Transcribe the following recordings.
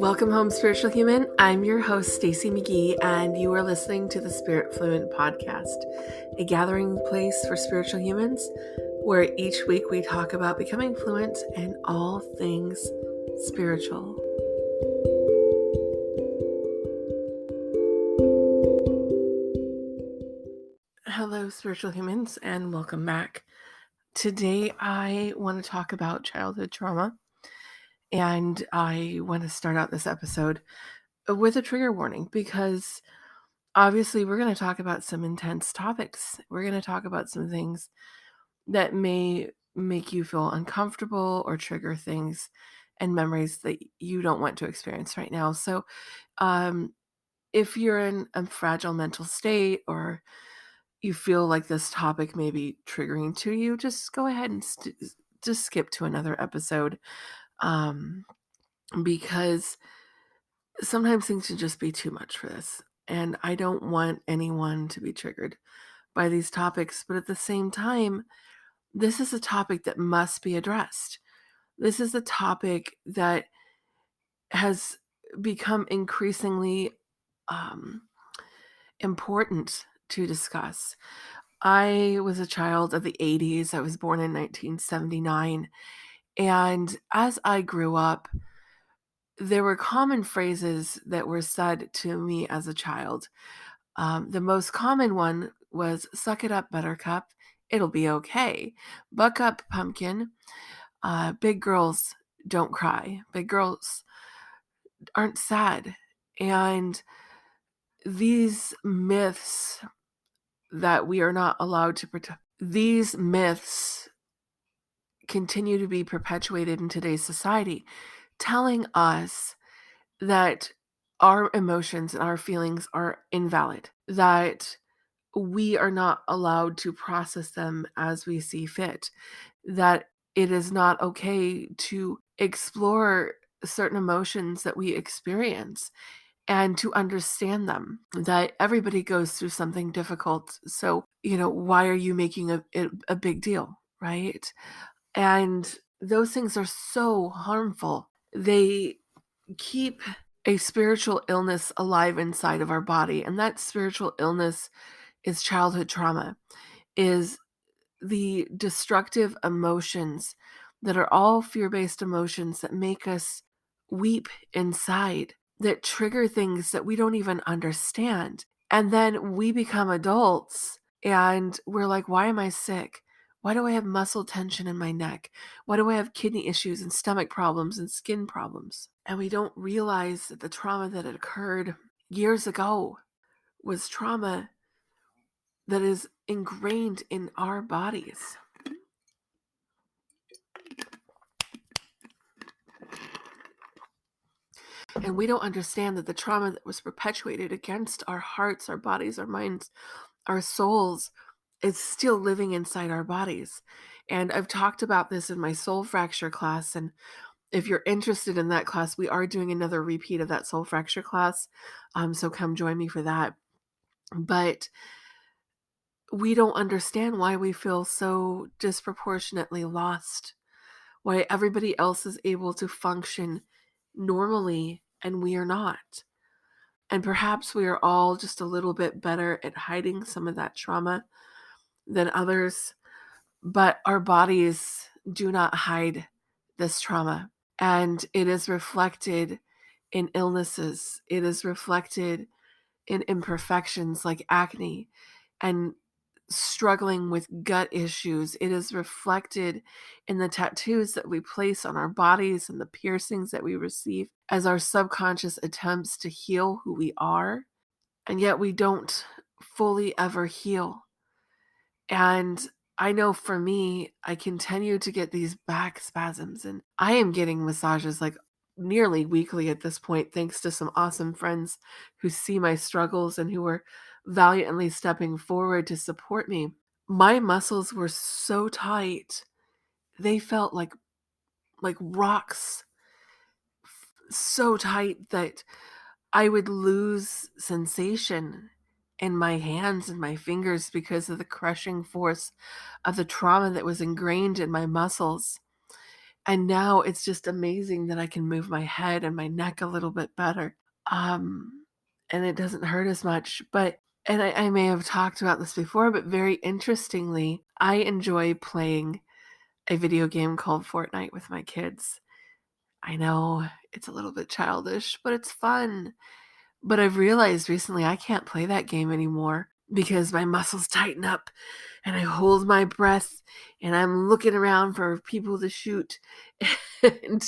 Welcome home, spiritual human. I'm your host, Stacey McGee, and you are listening to the Spirit Fluent podcast, a gathering place for spiritual humans where each week we talk about becoming fluent in all things spiritual. Hello, spiritual humans, and welcome back. Today, I want to talk about childhood trauma, and I want to start out this episode with a trigger warning because obviously we're going to talk about some intense topics. We're going to talk about some things that may make you feel uncomfortable or trigger things and memories that you don't want to experience right now. So if you're in a fragile mental state or you feel like this topic may be triggering to you, just go ahead and just skip to another episode, because sometimes things can just be too much for this. And I don't want anyone to be triggered by these topics. But at the same time, this is a topic that must be addressed. This is a topic that has become increasingly important to discuss. I was a child of the 80s. I was born in 1979. And as I grew up, there were common phrases that were said to me as a child. The most common one was, "Suck it up, buttercup. It'll be okay. Buck up, pumpkin. Big girls don't cry. Big girls aren't sad." And these myths that we are not allowed to protect, these myths continue to be perpetuated in today's society, telling us that our emotions and our feelings are invalid, that we are not allowed to process them as we see fit, that it is not okay to explore certain emotions that we experience and to understand them, that everybody goes through something difficult. So, why are you making a big deal, right? And those things are so harmful. They keep a spiritual illness alive inside of our body. And that spiritual illness is childhood trauma, is the destructive emotions that are all fear-based emotions that make us weep inside, that trigger things that we don't even understand. And then we become adults and we're like, why am I sick? Why do I have muscle tension in my neck? Why do I have kidney issues and stomach problems and skin problems? And we don't realize that the trauma that had occurred years ago was trauma that is ingrained in our bodies. And we don't understand that the trauma that was perpetuated against our hearts, our bodies, our minds, our souls is still living inside our bodies. And I've talked about this in my soul fracture class. And if you're interested in that class, we are doing another repeat of that soul fracture class. So come join me for that. But we don't understand why we feel so disproportionately lost, why everybody else is able to function normally and we are not. And perhaps we are all just a little bit better at hiding some of that trauma than others, but our bodies do not hide this trauma. And it is reflected in illnesses. It is reflected in imperfections like acne and struggling with gut issues. It is reflected in the tattoos that we place on our bodies and the piercings that we receive as our subconscious attempts to heal who we are. And yet we don't fully ever heal. And I know for me, I continue to get these back spasms, and I am getting massages like nearly weekly at this point, thanks to some awesome friends who see my struggles and who are valiantly stepping forward to support me. My muscles were so tight, they felt like rocks, so tight that I would lose sensation in my hands and my fingers because of the crushing force of the trauma that was ingrained in my muscles. And now it's just amazing that I can move my head and my neck a little bit better. Um, and it doesn't hurt as much. But, and I may have talked about this before, but very interestingly, I enjoy playing a video game called Fortnite with my kids. I know it's a little bit childish, but it's fun. But I've realized recently I can't play that game anymore because my muscles tighten up and I hold my breath and I'm looking around for people to shoot. And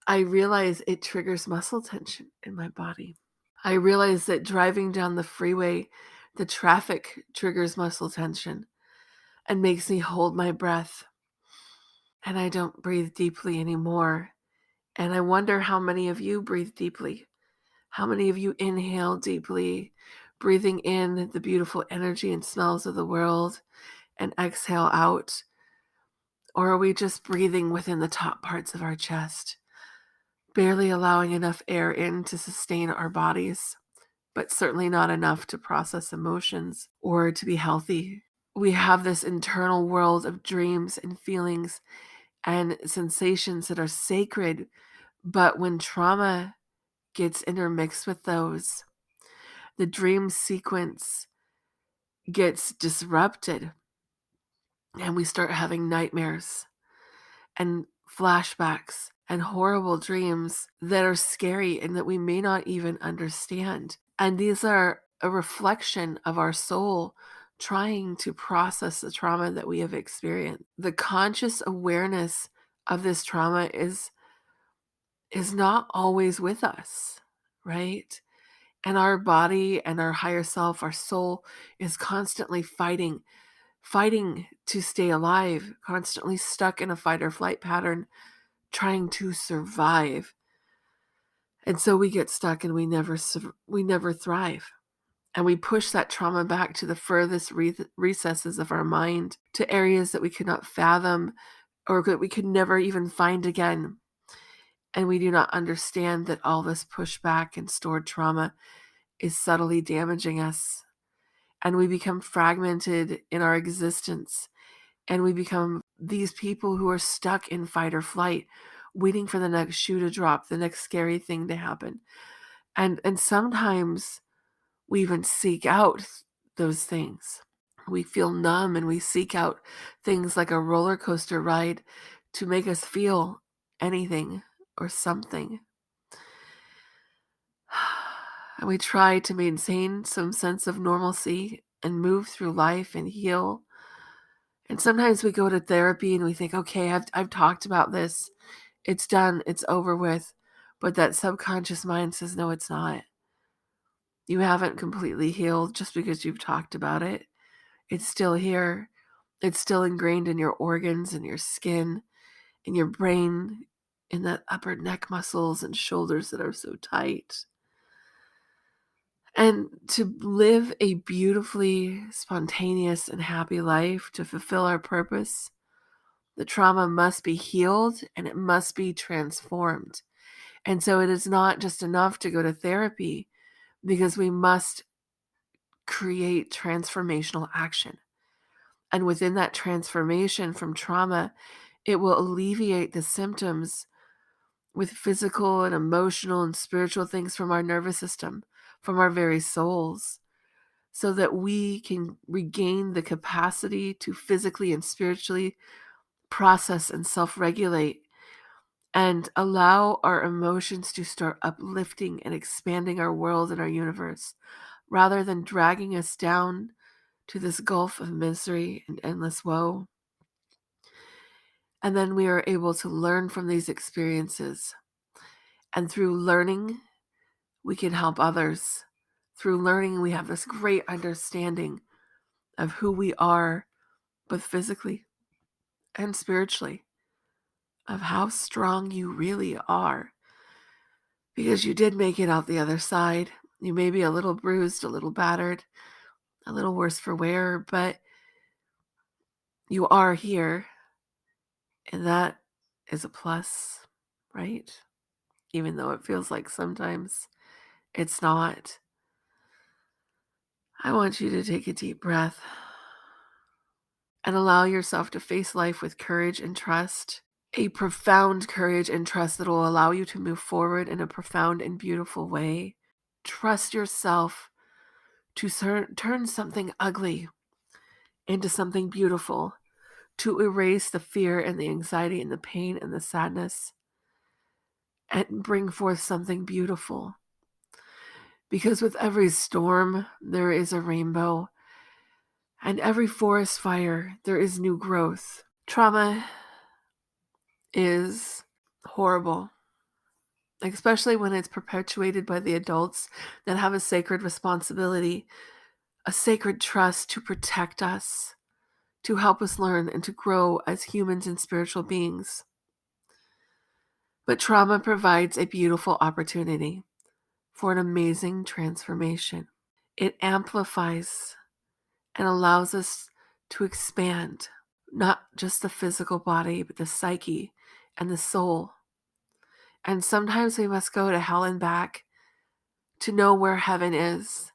I realize it triggers muscle tension in my body. I realize that driving down the freeway, the traffic triggers muscle tension and makes me hold my breath. And I don't breathe deeply anymore. And I wonder how many of you breathe deeply. How many of you inhale deeply, breathing in the beautiful energy and smells of the world, and exhale out? Or are we just breathing within the top parts of our chest, barely allowing enough air in to sustain our bodies, but certainly not enough to process emotions or to be healthy? We have this internal world of dreams and feelings and sensations that are sacred, but when trauma gets intermixed with those, the dream sequence gets disrupted and we start having nightmares and flashbacks and horrible dreams that are scary and that we may not even understand. And these are a reflection of our soul trying to process the trauma that we have experienced. The conscious awareness of this trauma is not always with us, right? And our body and our higher self, our soul, is constantly fighting to stay alive, constantly stuck in a fight or flight pattern, trying to survive. And so we get stuck and we never thrive. And we push that trauma back to the furthest recesses of our mind, to areas that we could not fathom or that we could never even find again. And we do not understand that all this pushback and stored trauma is subtly damaging us. And we become fragmented in our existence. And we become these people who are stuck in fight or flight, waiting for the next shoe to drop, the next scary thing to happen. And sometimes we even seek out those things. We feel numb and we seek out things like a roller coaster ride to make us feel anything or something. And we try to maintain some sense of normalcy and move through life and heal. And sometimes we go to therapy and we think, okay, I've talked about this. It's done. It's over with. But that subconscious mind says, no, it's not. You haven't completely healed just because you've talked about it. It's still here. It's still ingrained in your organs and your skin, in your brain, in that upper neck muscles and shoulders that are so tight. And to live a beautifully spontaneous and happy life, to fulfill our purpose, the trauma must be healed and it must be transformed. And so it is not just enough to go to therapy, because we must create transformational action. And within that transformation from trauma, it will alleviate the symptoms with physical and emotional and spiritual things from our nervous system, from our very souls, so that we can regain the capacity to physically and spiritually process and self-regulate and allow our emotions to start uplifting and expanding our world and our universe, rather than dragging us down to this gulf of misery and endless woe. And then we are able to learn from these experiences. And through learning, we can help others. Through learning, we have this great understanding of who we are, both physically and spiritually, of how strong you really are. Because you did make it out the other side. You may be a little bruised, a little battered, a little worse for wear, but you are here. And that is a plus, right? Even though it feels like sometimes it's not. I want you to take a deep breath and allow yourself to face life with courage and trust. a profound courage and trust that will allow you to move forward in a profound and beautiful way. Trust yourself to turn something ugly into something beautiful, to erase the fear and the anxiety and the pain and the sadness and bring forth something beautiful. Because with every storm, there is a rainbow, and every forest fire, there is new growth. Trauma is horrible, especially when it's perpetuated by the adults that have a sacred responsibility, a sacred trust to protect us, to help us learn and to grow as humans and spiritual beings. But trauma provides a beautiful opportunity for an amazing transformation. It amplifies and allows us to expand, not just the physical body, but the psyche and the soul. And sometimes we must go to hell and back to know where heaven is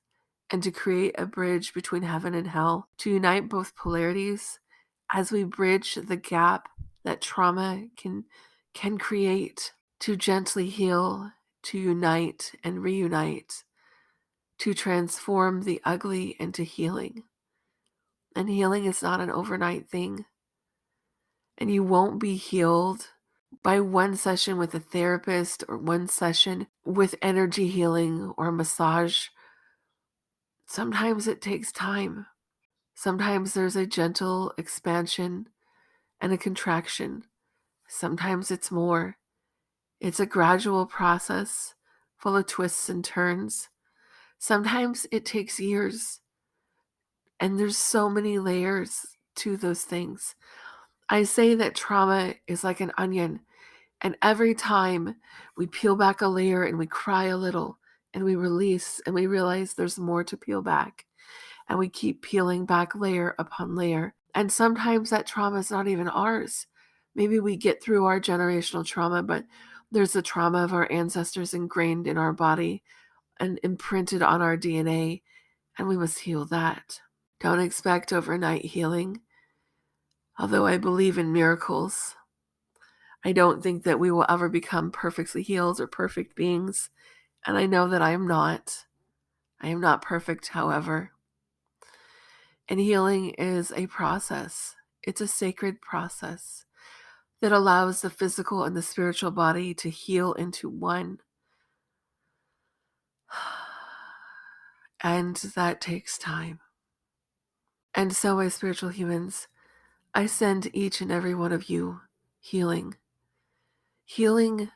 and to create a bridge between heaven and hell, to unite both polarities as we bridge the gap that trauma can create, to gently heal, to unite and reunite, to transform the ugly into healing. And healing is not an overnight thing. And you won't be healed by one session with a therapist or one session with energy healing or massage. Sometimes it takes time. Sometimes there's a gentle expansion and a contraction. Sometimes it's more. It's a gradual process full of twists and turns. Sometimes it takes years, and there's so many layers to those things. I say that trauma is like an onion, and every time we peel back a layer and we cry a little and we release and we realize there's more to peel back, and we keep peeling back layer upon layer. And sometimes that trauma is not even ours. Maybe we get through our generational trauma, but there's the trauma of our ancestors ingrained in our body and imprinted on our DNA, and we must heal that. Don't expect overnight healing. Although I believe in miracles, I don't think that we will ever become perfectly healed or perfect beings, and I know that I am not. I am not perfect, however. And healing is a process. It's a sacred process that allows the physical and the spiritual body to heal into one. And that takes time. And so, my spiritual humans, I send each and every one of you healing. Healing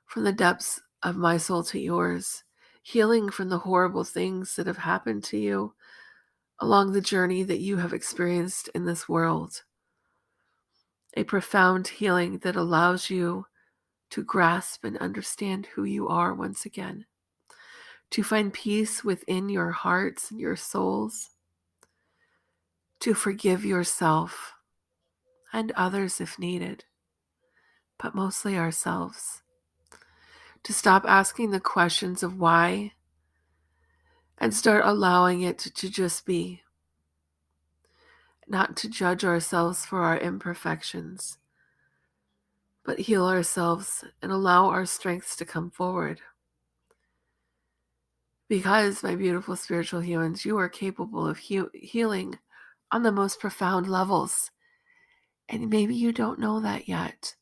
from the depths of my soul to yours. Healing from the horrible things that have happened to you along the journey that you have experienced in this world. A profound healing that allows you to grasp and understand who you are once again. To find peace within your hearts and your souls. To forgive yourself and others if needed, but mostly ourselves. To stop asking the questions of why and start allowing it to just be. Not to judge ourselves for our imperfections, but heal ourselves and allow our strengths to come forward. Because, my beautiful spiritual humans, you are capable of healing on the most profound levels. And maybe you don't know that yet.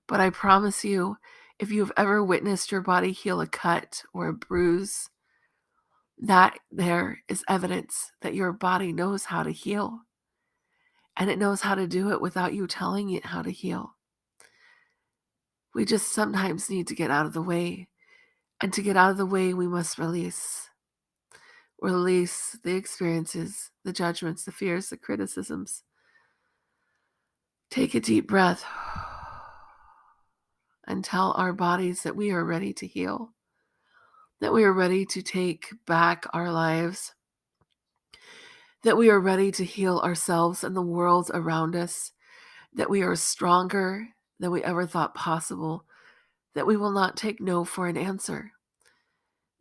But I promise you, if you've ever witnessed your body heal a cut or a bruise, that there is evidence that your body knows how to heal. And it knows how to do it without you telling it how to heal. We just sometimes need to get out of the way. And to get out of the way, we must release. Release the experiences, the judgments, the fears, the criticisms. Take a deep breath and tell our bodies that we are ready to heal, that we are ready to take back our lives, that we are ready to heal ourselves and the world around us, that we are stronger than we ever thought possible, that we will not take no for an answer,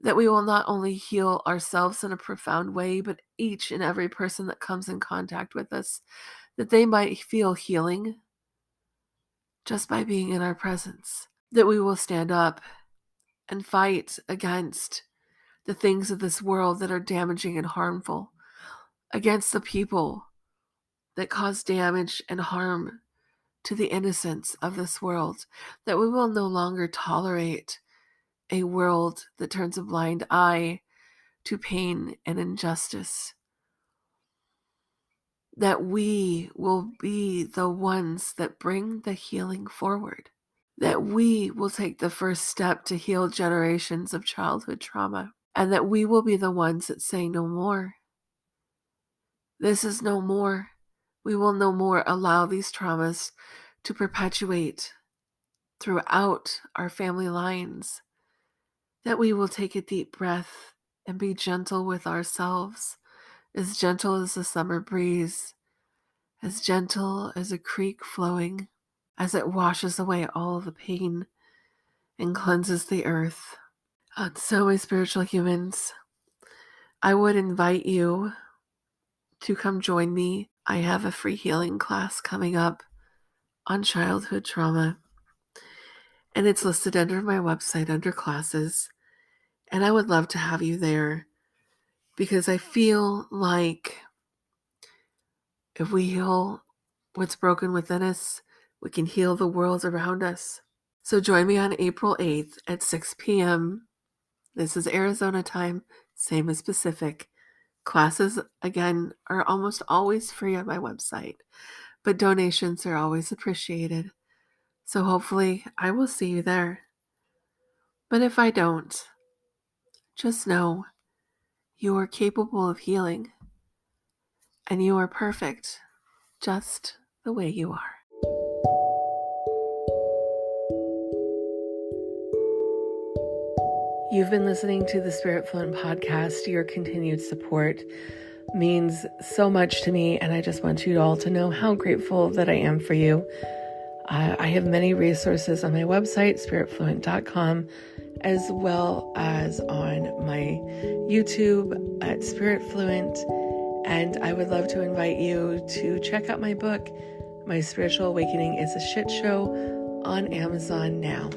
that we will not only heal ourselves in a profound way, but each and every person that comes in contact with us, that they might feel healing just by being in our presence. That we will stand up and fight against the things of this world that are damaging and harmful, against the people that cause damage and harm to the innocence of this world, that we will no longer tolerate a world that turns a blind eye to pain and injustice, that we will be the ones that bring the healing forward, that we will take the first step to heal generations of childhood trauma, and that we will be the ones that say no more. This is no more. We will no more allow these traumas to perpetuate throughout our family lines, that we will take a deep breath and be gentle with ourselves, as gentle as the summer breeze, as gentle as a creek flowing, as it washes away all the pain and cleanses the earth. So, my spiritual humans, I would invite you to come join me. I have a free healing class coming up on childhood trauma, and it's listed under my website under classes. And I would love to have you there, because I feel like if we heal what's broken within us, we can heal the world around us. So join me on April 8th at 6 p.m. This is Arizona time, same as Pacific. Classes, again, are almost always free on my website, but donations are always appreciated. So hopefully I will see you there. But if I don't, just know you are capable of healing, and you are perfect just the way you are. You've been listening to the Spirit Fluent podcast. Your continued support means so much to me, and I just want you all to know how grateful that I am for you. I have many resources on my website, spiritfluent.com, as well as on my YouTube at Spirit Fluent. And I would love to invite you to check out my book, My Spiritual Awakening is a Shit Show, on Amazon now.